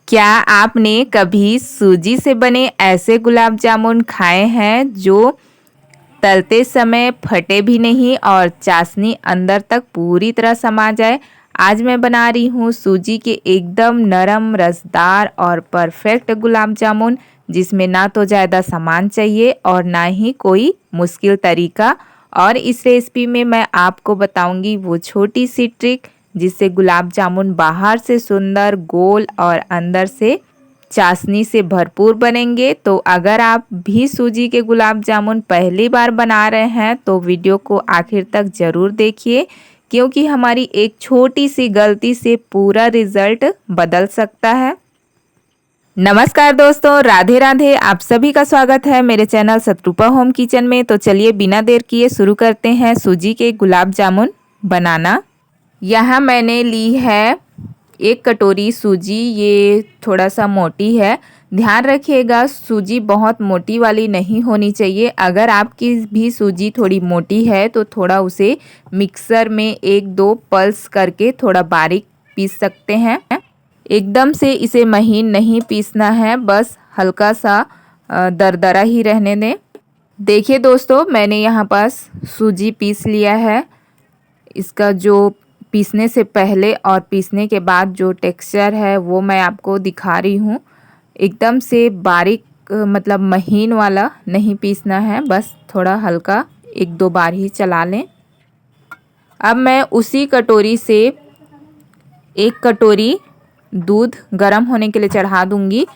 क्या आपने कभी सूजी से बने ऐसे गुलाब जामुन खाए हैं जो तलते समय फटे भी नहीं और चाशनी अंदर तक पूरी तरह समा जाए? आज मैं बना रही हूँ सूजी के एकदम नरम, रसदार और परफेक्ट गुलाब जामुन, जिसमें ना तो ज़्यादा सामान चाहिए और ना ही कोई मुश्किल तरीका। और इस रेसिपी में मैं आपको बताऊंगी वो छोटी सी ट्रिक जिससे गुलाब जामुन बाहर से सुंदर, गोल और अंदर से चाशनी से भरपूर बनेंगे। तो अगर आप भी सूजी के गुलाब जामुन पहली बार बना रहे हैं तो वीडियो को आखिर तक ज़रूर देखिए, क्योंकि हमारी एक छोटी सी गलती से पूरा रिजल्ट बदल सकता है। नमस्कार दोस्तों, राधे राधे। आप सभी का स्वागत है मेरे चैनल शत्रुपा होम किचन में। तो चलिए बिना देर किए शुरू करते हैं सूजी के गुलाब जामुन बनाना। यहाँ मैंने ली है 1 कटोरी सूजी। ये थोड़ा सा मोटी है। ध्यान रखिएगा सूजी बहुत मोटी वाली नहीं होनी चाहिए। अगर आपकी भी सूजी थोड़ी मोटी है तो थोड़ा उसे मिक्सर में 1-2 पल्स करके थोड़ा बारीक पीस सकते हैं। एकदम से इसे महीन नहीं पीसना है, बस हल्का सा दरदरा ही रहने दें। देखिए दोस्तों, मैंने यहाँ पास सूजी पीस लिया है। इसका जो पीसने से पहले और पीसने के बाद जो टेक्सचर है वो मैं आपको दिखा रही हूँ। एकदम से बारीक मतलब महीन वाला नहीं पीसना है, बस थोड़ा हल्का 1-2 बार ही चला लें। अब मैं उसी कटोरी से 1 कटोरी दूध गर्म होने के लिए चढ़ा दूँगी।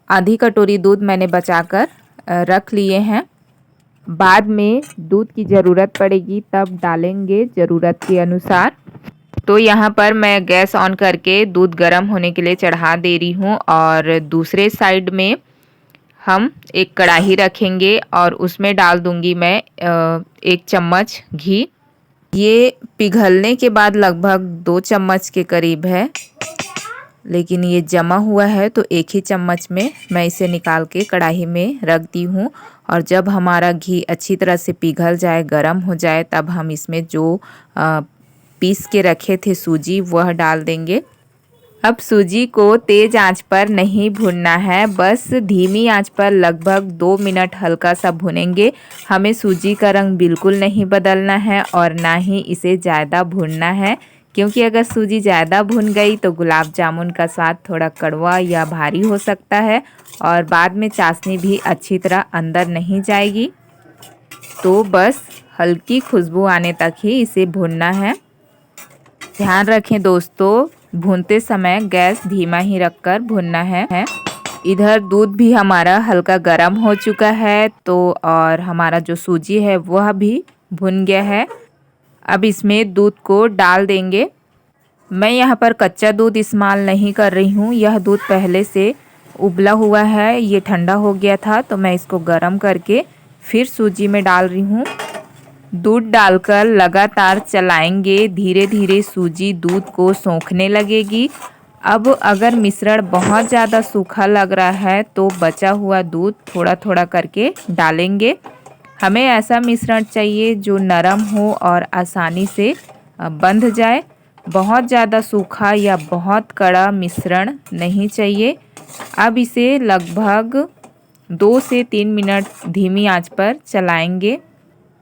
आधी कटोरी दूध मैंने बचाकर रख लिए हैं। बाद में दूध की ज़रूरत पड़ेगी तब डालेंगे ज़रूरत के अनुसार। तो यहाँ पर मैं गैस ऑन करके दूध गर्म होने के लिए चढ़ा दे रही हूँ और दूसरे साइड में हम एक कढ़ाई रखेंगे और उसमें डाल दूँगी मैं 1 चम्मच घी। ये पिघलने के बाद लगभग 2 चम्मच के करीब है, लेकिन ये जमा हुआ है तो 1 ही चम्मच में मैं इसे निकाल के कढ़ाई में रख दी हूँ। और जब हमारा घी अच्छी तरह से पिघल जाए, गर्म हो जाए, तब हम इसमें जो पीस के रखे थे सूजी वह डाल देंगे। अब सूजी को तेज़ आंच पर नहीं भूनना है, बस धीमी आंच पर लगभग 2 मिनट हल्का सा भूनेंगे। हमें सूजी का रंग बिल्कुल नहीं बदलना है और ना ही इसे ज़्यादा भूनना है, क्योंकि अगर सूजी ज़्यादा भुन गई तो गुलाब जामुन का स्वाद थोड़ा कड़वा या भारी हो सकता है और बाद में चाशनी भी अच्छी तरह अंदर नहीं जाएगी। तो बस हल्की खुशबू आने तक ही इसे भूनना है। ध्यान रखें दोस्तों, भूनते समय गैस धीमा ही रखकर भूनना है। इधर दूध भी हमारा हल्का गर्म हो चुका है तो और हमारा जो सूजी है वह भी भुन गया है। अब इसमें दूध को डाल देंगे। मैं यहाँ पर कच्चा दूध इस्तेमाल नहीं कर रही हूँ। यह दूध पहले से उबला हुआ है। ये ठंडा हो गया था तो मैं इसको गर्म करके फिर सूजी में डाल रही हूँ। दूध डालकर लगातार चलाएंगे। धीरे धीरे सूजी दूध को सोखने लगेगी। अब अगर मिश्रण बहुत ज़्यादा सूखा लग रहा है तो बचा हुआ दूध थोड़ा थोड़ा करके डालेंगे। हमें ऐसा मिश्रण चाहिए जो नरम हो और आसानी से बंध जाए। बहुत ज़्यादा सूखा या बहुत कड़ा मिश्रण नहीं चाहिए। अब इसे लगभग 2 से 3 मिनट धीमी आंच पर चलाएंगे।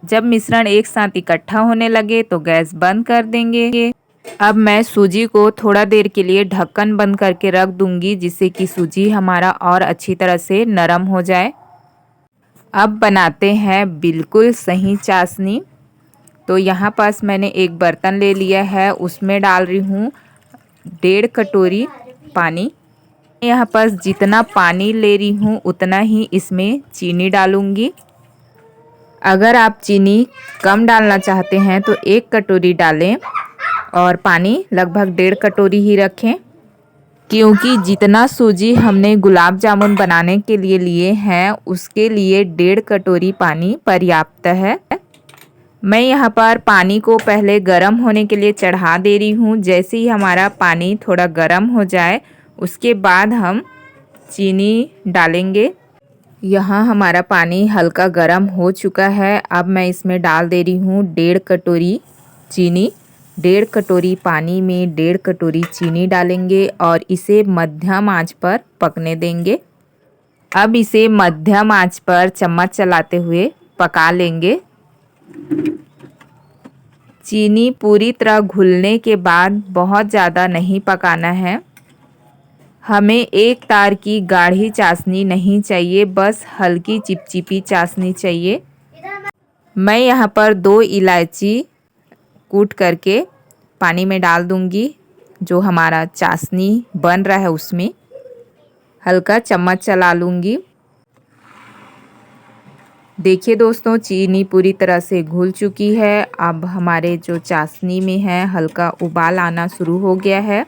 जब मिश्रण एक साथ इकट्ठा होने लगे तो गैस बंद कर देंगे। अब मैं सूजी को थोड़ा देर के लिए ढक्कन बंद करके रख दूंगी, जिससे कि सूजी हमारा और अच्छी तरह से नरम हो जाए। अब बनाते हैं बिल्कुल सही चाशनी। तो यहाँ पास मैंने एक बर्तन ले लिया है, उसमें डाल रही हूँ 1.5 कटोरी पानी। यहाँ पास जितना पानी ले रही हूँ उतना ही इसमें चीनी डालूँगी। अगर आप चीनी कम डालना चाहते हैं तो 1 कटोरी डालें और पानी लगभग 1.5 कटोरी ही रखें, क्योंकि जितना सूजी हमने गुलाब जामुन बनाने के लिए लिए हैं उसके लिए 1.5 कटोरी पानी पर्याप्त है। मैं यहाँ पर पानी को पहले गर्म होने के लिए चढ़ा दे रही हूँ। जैसे ही हमारा पानी थोड़ा गर्म हो जाए उसके बाद हम चीनी डालेंगे। यहाँ हमारा पानी हल्का गर्म हो चुका है। अब मैं इसमें डाल दे रही हूँ 1.5 कटोरी चीनी। 1.5 कटोरी पानी में 1.5 कटोरी चीनी डालेंगे और इसे मध्यम आंच पर पकने देंगे। अब इसे मध्यम आंच पर चम्मच चलाते हुए पका लेंगे। चीनी पूरी तरह घुलने के बाद बहुत ज़्यादा नहीं पकाना है। हमें एक तार की गाढ़ी चाशनी नहीं चाहिए, बस हल्की चिपचिपी चाशनी चाहिए। मैं यहाँ पर 2 इलायची कूट करके पानी में डाल दूँगी। जो हमारा चाशनी बन रहा है उसमें हल्का चम्मच चला लूँगी। देखिए दोस्तों, चीनी पूरी तरह से घुल चुकी है। अब हमारे जो चाशनी में है हल्का उबाल आना शुरू हो गया है।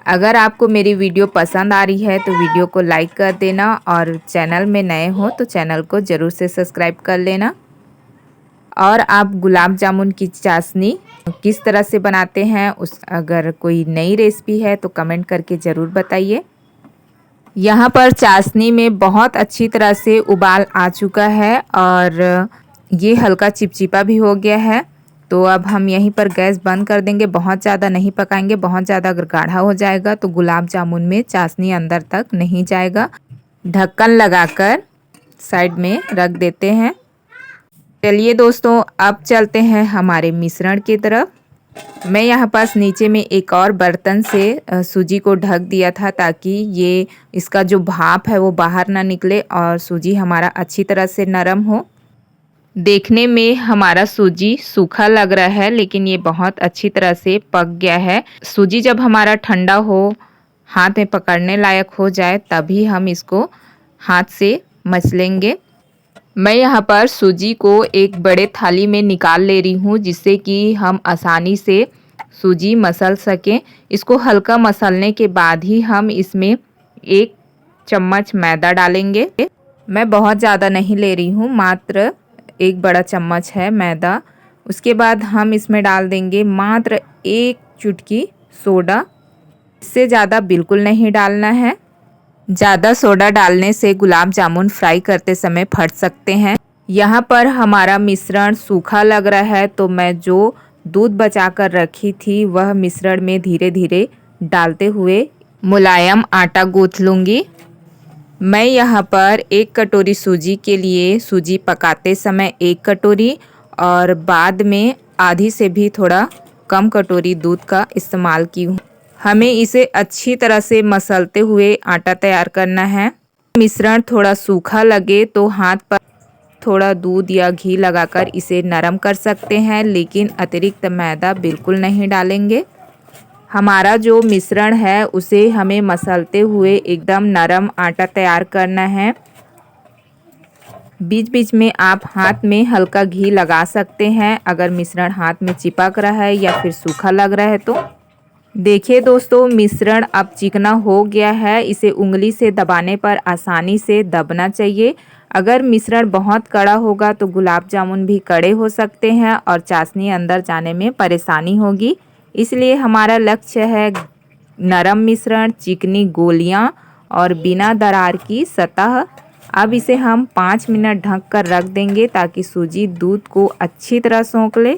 अगर आपको मेरी वीडियो पसंद आ रही है तो वीडियो को लाइक कर देना और चैनल में नए हो तो चैनल को ज़रूर से सब्सक्राइब कर लेना। और आप गुलाब जामुन की चाशनी किस तरह से बनाते हैं, अगर कोई नई रेसिपी है तो कमेंट करके ज़रूर बताइए। यहाँ पर चाशनी में बहुत अच्छी तरह से उबाल आ चुका है और ये हल्का चिपचिपा भी हो गया है। तो अब हम यहीं पर गैस बंद कर देंगे। बहुत ज़्यादा नहीं पकाएंगे, बहुत ज़्यादा अगर गाढ़ा हो जाएगा तो गुलाब जामुन में चाशनी अंदर तक नहीं जाएगा। ढक्कन लगाकर साइड में रख देते हैं। चलिए दोस्तों, अब चलते हैं हमारे मिश्रण की तरफ। मैं यहाँ पास नीचे में एक और बर्तन से सूजी को ढक दिया था ताकि ये इसका जो भाप है वो बाहर ना निकले और सूजी हमारा अच्छी तरह से नरम हो। देखने में हमारा सूजी सूखा लग रहा है लेकिन ये बहुत अच्छी तरह से पक गया है। सूजी जब हमारा ठंडा हो, हाथ में पकड़ने लायक हो जाए, तभी हम इसको हाथ से मसलेंगे। मैं यहाँ पर सूजी को एक बड़े थाली में निकाल ले रही हूँ जिससे कि हम आसानी से सूजी मसल सकें। इसको हल्का मसलने के बाद ही हम इसमें 1 चम्मच मैदा डालेंगे। मैं बहुत ज़्यादा नहीं ले रही हूँ, मात्र 1 बड़ा चम्मच है मैदा। उसके बाद हम इसमें डाल देंगे मात्र 1 चुटकी सोडा। इससे ज़्यादा बिल्कुल नहीं डालना है। ज़्यादा सोडा डालने से गुलाब जामुन फ्राई करते समय फट सकते हैं। यहाँ पर हमारा मिश्रण सूखा लग रहा है तो मैं जो दूध बचा कर रखी थी वह मिश्रण में धीरे धीरे डालते हुए मुलायम आटा गूँथ लूँगी। मैं यहाँ पर 1 कटोरी सूजी के लिए सूजी पकाते समय 1 कटोरी और बाद में आधी से भी थोड़ा कम कटोरी दूध का इस्तेमाल की हूँ। हमें इसे अच्छी तरह से मसलते हुए आटा तैयार करना है। मिश्रण थोड़ा सूखा लगे तो हाथ पर थोड़ा दूध या घी लगाकर इसे नरम कर सकते हैं, लेकिन अतिरिक्त मैदा बिल्कुल नहीं डालेंगे। हमारा जो मिश्रण है उसे हमें मसलते हुए एकदम नरम आटा तैयार करना है। बीच बीच में आप हाथ में हल्का घी लगा सकते हैं अगर मिश्रण हाथ में चिपक रहा है या फिर सूखा लग रहा है तो। देखिए दोस्तों, मिश्रण अब चिकना हो गया है। इसे उंगली से दबाने पर आसानी से दबना चाहिए। अगर मिश्रण बहुत कड़ा होगा तो गुलाब जामुन भी कड़े हो सकते हैं और चाशनी अंदर जाने में परेशानी होगी। इसलिए हमारा लक्ष्य है नरम मिश्रण, चिकनी गोलियां और बिना दरार की सतह। अब इसे हम 5 मिनट ढक कर रख देंगे ताकि सूजी दूध को अच्छी तरह सोख ले।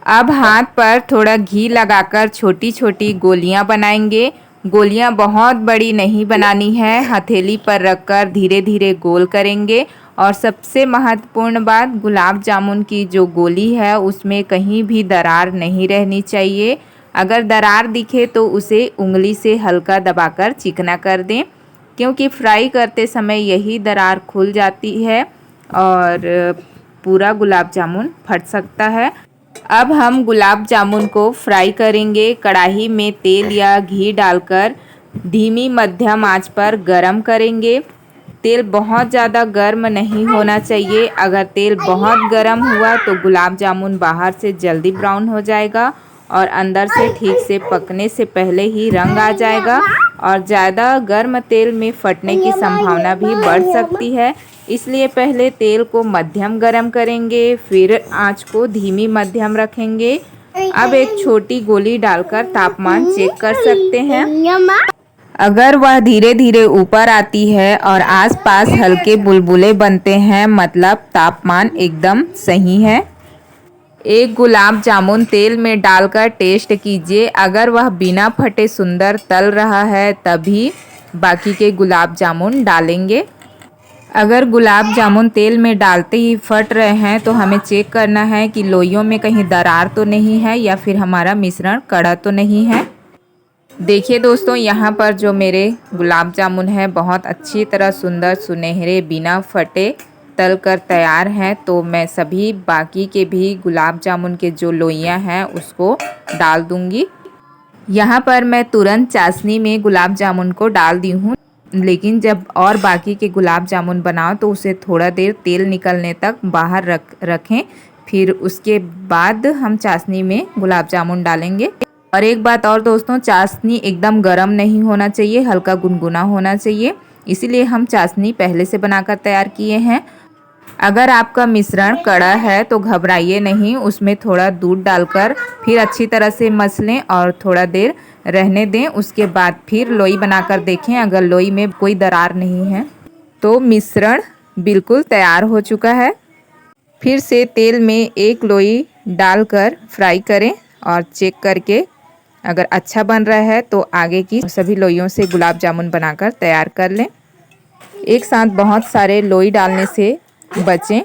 अब हाथ पर थोड़ा घी लगाकर छोटी छोटी गोलियां बनाएंगे। गोलियां बहुत बड़ी नहीं बनानी है, हथेली पर रखकर धीरे धीरे गोल करेंगे। और सबसे महत्वपूर्ण बात, गुलाब जामुन की जो गोली है उसमें कहीं भी दरार नहीं रहनी चाहिए। अगर दरार दिखे तो उसे उंगली से हल्का दबाकर चिकना कर दें, क्योंकि फ्राई करते समय यही दरार खुल जाती है और पूरा गुलाब जामुन फट सकता है। अब हम गुलाब जामुन को फ्राई करेंगे। कढ़ाई में तेल या घी डालकर धीमी मध्यम आंच पर गरम करेंगे। तेल बहुत ज़्यादा गर्म नहीं होना चाहिए। अगर तेल बहुत गर्म हुआ तो गुलाब जामुन बाहर से जल्दी ब्राउन हो जाएगा और अंदर से ठीक से पकने से पहले ही रंग आ जाएगा और ज़्यादा गर्म तेल में फटने की संभावना भी बढ़ सकती है। इसलिए पहले तेल को मध्यम गरम करेंगे, फिर आंच को धीमी मध्यम रखेंगे। अब एक छोटी गोली डालकर तापमान चेक कर सकते हैं। अगर वह धीरे धीरे ऊपर आती है और आसपास हल्के बुलबुले बनते हैं, मतलब तापमान एकदम सही है। एक गुलाब जामुन तेल में डालकर टेस्ट कीजिए। अगर वह बिना फटे सुंदर तल रहा है तभी बाकी के गुलाब जामुन डालेंगे। अगर गुलाब जामुन तेल में डालते ही फट रहे हैं तो हमें चेक करना है कि लोइयों में कहीं दरार तो नहीं है या फिर हमारा मिश्रण कड़ा तो नहीं है। देखिए दोस्तों, यहाँ पर जो मेरे गुलाब जामुन है बहुत अच्छी तरह सुंदर सुनहरे बिना फटे तल कर तैयार हैं। तो मैं सभी बाकी के भी गुलाब जामुन के जो लोइयाँ हैं उसको डाल दूँगी। यहाँ पर मैं तुरंत चाशनी में गुलाब जामुन को डाल दी हूँ, लेकिन जब और बाकी के गुलाब जामुन बनाओ तो उसे थोड़ा देर तेल निकलने तक बाहर रखें। फिर उसके बाद हम चाशनी में गुलाब जामुन डालेंगे। और एक बात और दोस्तों, चाशनी एकदम गर्म नहीं होना चाहिए, हल्का गुनगुना होना चाहिए। इसीलिए हम चाशनी पहले से बनाकर तैयार किए हैं। अगर आपका मिश्रण कड़ा है तो घबराइए नहीं, उसमें थोड़ा दूध डालकर फिर अच्छी तरह से मसलें और थोड़ा देर रहने दें। उसके बाद फिर लोई बनाकर देखें। अगर लोई में कोई दरार नहीं है तो मिश्रण बिल्कुल तैयार हो चुका है। फिर से तेल में एक लोई डालकर फ्राई करें और चेक करके अगर अच्छा बन रहा है तो आगे की सभी लोइयों से गुलाब जामुन बनाकर तैयार कर लें। एक साथ बहुत सारे लोई डालने से बचें।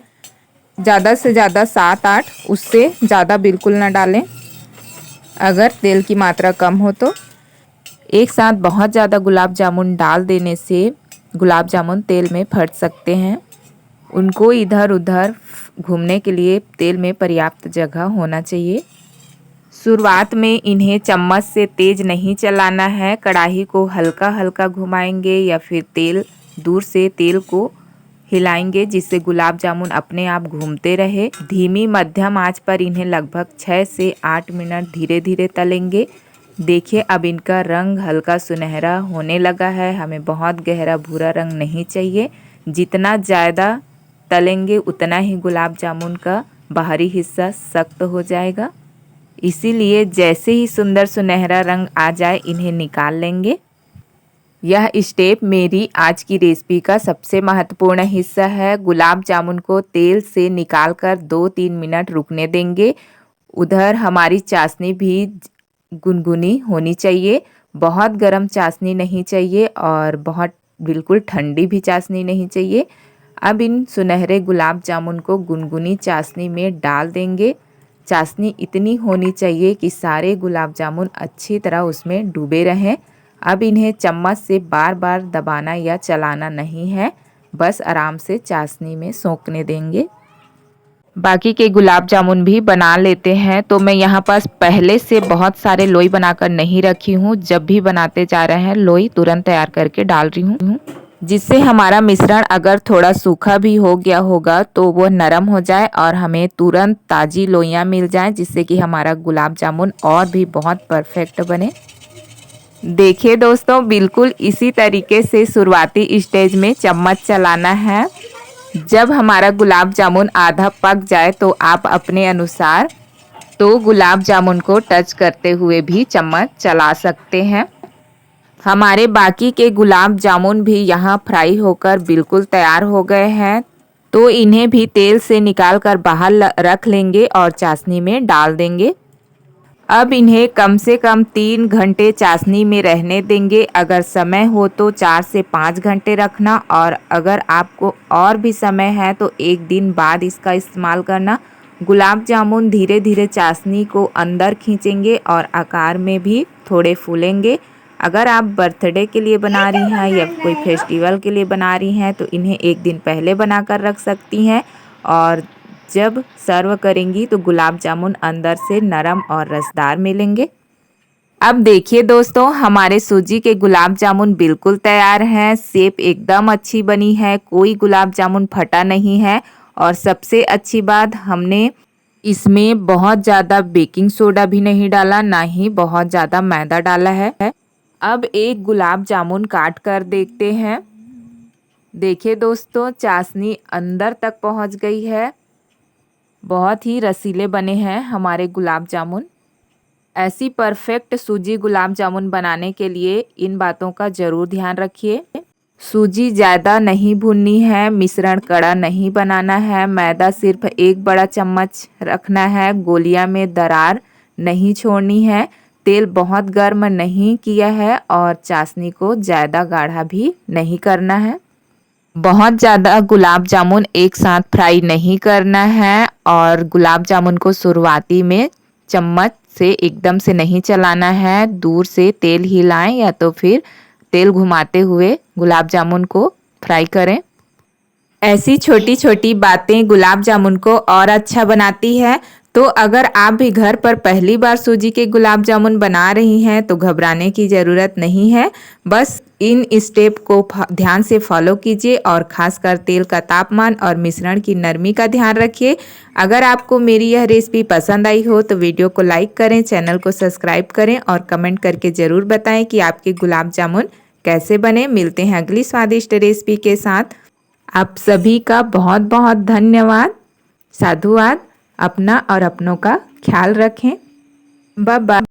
ज़्यादा से ज़्यादा 7-8, उससे ज़्यादा बिल्कुल ना डालें अगर तेल की मात्रा कम हो तो। एक साथ बहुत ज़्यादा गुलाब जामुन डाल देने से गुलाब जामुन तेल में फट सकते हैं। उनको इधर उधर घूमने के लिए तेल में पर्याप्त जगह होना चाहिए। शुरुआत में इन्हें चम्मच से तेज़ नहीं चलाना है, कढ़ाई को हल्का हल्का घुमाएंगे या फिर दूर से तेल को हिलाएंगे जिससे गुलाब जामुन अपने आप घूमते रहे। धीमी मध्यम आंच पर इन्हें लगभग 6 से 8 मिनट धीरे धीरे तलेंगे। देखिए अब इनका रंग हल्का सुनहरा होने लगा है। हमें बहुत गहरा भूरा रंग नहीं चाहिए। जितना ज़्यादा तलेंगे उतना ही गुलाब जामुन का बाहरी हिस्सा सख्त हो जाएगा। इसीलिए जैसे ही सुंदर सुनहरा रंग आ जाए इन्हें निकाल लेंगे। यह स्टेप मेरी आज की रेसिपी का सबसे महत्वपूर्ण हिस्सा है। गुलाब जामुन को तेल से निकालकर 2-3 मिनट रुकने देंगे। उधर हमारी चाशनी भी गुनगुनी होनी चाहिए। बहुत गर्म चाशनी नहीं चाहिए और बहुत बिल्कुल ठंडी भी चाशनी नहीं चाहिए। अब इन सुनहरे गुलाब जामुन को गुनगुनी चाशनी में डाल देंगे। चाशनी इतनी होनी चाहिए कि सारे गुलाब जामुन अच्छी तरह उसमें डूबे रहें। अब इन्हें चम्मच से बार बार दबाना या चलाना नहीं है, बस आराम से चाशनी में सोखने देंगे। बाकी के गुलाब जामुन भी बना लेते हैं। तो मैं यहाँ पास पहले से बहुत सारे लोई बनाकर नहीं रखी हूँ। जब भी बनाते जा रहे हैं लोई तुरंत तैयार करके डाल रही हूँ, जिससे हमारा मिश्रण अगर थोड़ा सूखा भी हो गया होगा तो वो नरम हो जाए और हमें तुरंत ताज़ी लोइयाँ मिल जाएं, जिससे कि हमारा गुलाब जामुन और भी बहुत परफेक्ट बने। देखिए दोस्तों, बिल्कुल इसी तरीके से शुरुआती स्टेज में चम्मच चलाना है। जब हमारा गुलाब जामुन आधा पक जाए तो आप अपने अनुसार तो गुलाब जामुन को टच करते हुए भी चम्मच चला सकते हैं। हमारे बाकी के गुलाब जामुन भी यहाँ फ्राई होकर बिल्कुल तैयार हो गए हैं। तो इन्हें भी तेल से निकाल कर बाहर रख लेंगे और चाशनी में डाल देंगे। अब इन्हें कम से कम 3 घंटे चाशनी में रहने देंगे। अगर समय हो तो 4 से 5 घंटे रखना, और अगर आपको और भी समय है तो 1 दिन बाद इसका इस्तेमाल करना। गुलाब जामुन धीरे धीरे चाशनी को अंदर खींचेंगे और आकार में भी थोड़े फूलेंगे। अगर आप बर्थडे के लिए बना रही हैं या कोई फेस्टिवल के लिए बना रही हैं तो इन्हें 1 दिन पहले बनाकर रख सकती हैं, और जब सर्व करेंगी तो गुलाब जामुन अंदर से नरम और रसदार मिलेंगे। अब देखिए दोस्तों, हमारे सूजी के गुलाब जामुन बिल्कुल तैयार हैं। शेप एकदम अच्छी बनी है, कोई गुलाब जामुन फटा नहीं है। और सबसे अच्छी बात, हमने इसमें बहुत ज़्यादा बेकिंग सोडा भी नहीं डाला, ना ही बहुत ज़्यादा मैदा डाला है। अब एक गुलाब जामुन काट कर देखते हैं। देखिए दोस्तों, चाशनी अंदर तक पहुंच गई है। बहुत ही रसीले बने हैं हमारे गुलाब जामुन। ऐसी परफेक्ट सूजी गुलाब जामुन बनाने के लिए इन बातों का ज़रूर ध्यान रखिए। सूजी ज़्यादा नहीं भूननी है, मिश्रण कड़ा नहीं बनाना है, मैदा सिर्फ 1 बड़ा चम्मच रखना है, गोलियां में दरार नहीं छोड़नी है, तेल बहुत गर्म नहीं किया है और चाशनी को ज़्यादा गाढ़ा भी नहीं करना है। बहुत ज़्यादा गुलाब जामुन एक साथ फ्राई नहीं करना है और गुलाब जामुन को शुरुआती में चम्मच से एकदम से नहीं चलाना है, दूर से तेल हिलाएं या तो फिर तेल घुमाते हुए गुलाब जामुन को फ्राई करें। ऐसी छोटी छोटी बातें गुलाब जामुन को और अच्छा बनाती है। तो अगर आप भी घर पर पहली बार सूजी के गुलाब जामुन बना रही हैं तो घबराने की ज़रूरत नहीं है। बस इन स्टेप को ध्यान से फॉलो कीजिए और खासकर तेल का तापमान और मिश्रण की नरमी का ध्यान रखिए। अगर आपको मेरी यह रेसिपी पसंद आई हो तो वीडियो को लाइक करें, चैनल को सब्सक्राइब करें और कमेंट करके ज़रूर बताएं कि आपके गुलाब जामुन कैसे बने। मिलते हैं अगली स्वादिष्ट रेसिपी के साथ। आप सभी का बहुत बहुत धन्यवाद। साधुवाद। अपना और अपनों का ख्याल रखें। Bye bye.